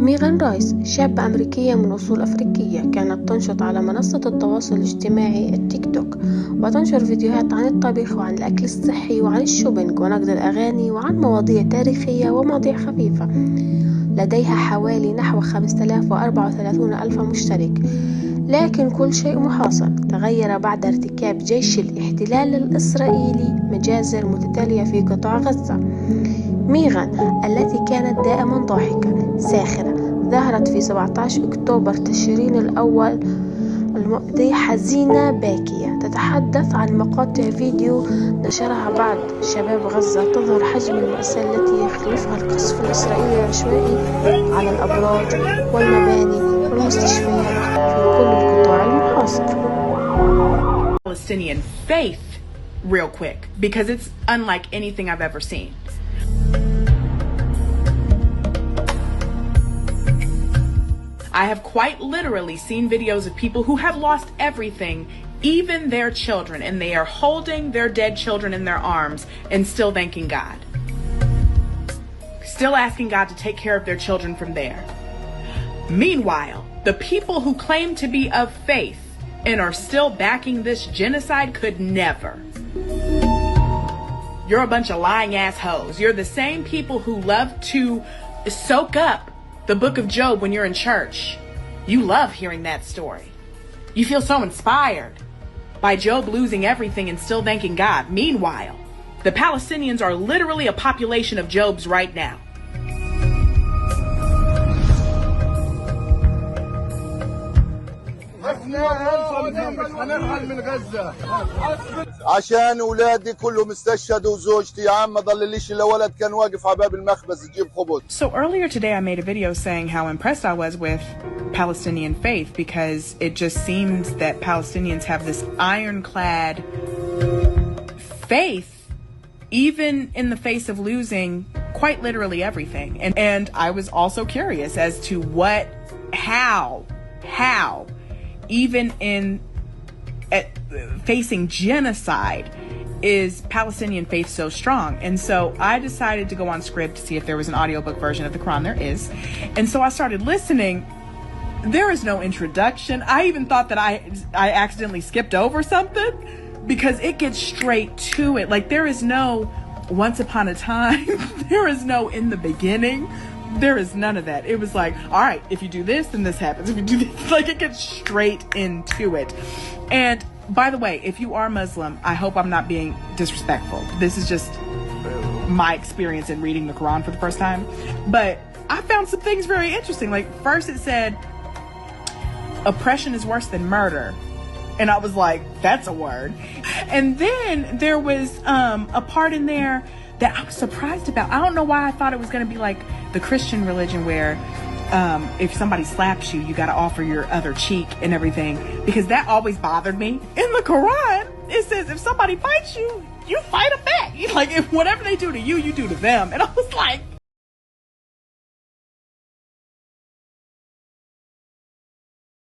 ميغان رايس شابة أمريكية من أصول أفريقية، كانت تنشط على منصة التواصل الاجتماعي التيك توك، وتنشر فيديوهات عن الطبخ وعن الأكل الصحي وعن الشوبينج ونقد الأغاني وعن مواضيع تاريخية ومواضيع خفيفة. لديها حوالي نحو 5034 ألف مشترك، لكن كل شيء محاصر تغير بعد ارتكاب جيش الاحتلال الإسرائيلي مجازر متتالية في قطاع غزة. ميغان التي كانت دائما ضاحكة ساخرة ظهرت في 17 أكتوبر تشرين الأول المؤذي حزينة باكية، تتحدث عن مقاطع فيديو نشرها بعض شباب غزة تظهر حجم المأساة التي يخلفها القصف الإسرائيلي العشوائي على الأبراج والمباني والمستشفيات في كل القطاع المحاصر. Palestinian faith real quick because it's unlike anything I've ever seen. I have quite literally seen videos of people who have lost everything, even their children, and they are holding their dead children in their arms and still thanking God. Still asking God to take care of their children from there. Meanwhile, the people who claim to be of faith and are still backing this genocide could never. You're a bunch of lying assholes. You're the same people who love to soak up the book of Job when you're in church. You love hearing that story. You feel so inspired by Job losing everything and still thanking God. Meanwhile, the Palestinians are literally a population of Jobs right now. عشان ولادي كلهم استشهدوا وزوجتي يا عم ما ضلليش الا ولد كان واقف على باب المخبز يجيب خبز. So earlier today I made a video saying how impressed I was with Palestinian faith because it just seems that Palestinians have this ironclad faith even in the face of losing quite literally everything. And I was also curious as to how even in facing genocide is Palestinian faith so strong. And so I decided to go on Scribd to see if there was an audiobook version of the Quran. There is. And so I started listening. There is no introduction. I even thought that I accidentally skipped over something because it gets straight to it. Like there is no once upon a time. There is no in the beginning. There is none of that. It was like, all right, if you do this, then this happens. If you do this, like it gets straight into it. And by the way, if you are Muslim, I hope I'm not being disrespectful. This is just my experience in reading the Quran for the first time. But I found some things very interesting. Like first it said, oppression is worse than murder. And I was like, that's a word. And then there was a part in there that I was surprised about. I don't know why I thought it was going to be like the Christian religion where if somebody slaps you, you got to offer your other cheek and everything, because that always bothered me. In the Quran, it says if somebody fights you, you fight them back. Like if whatever they do to you, you do to them. And I was like,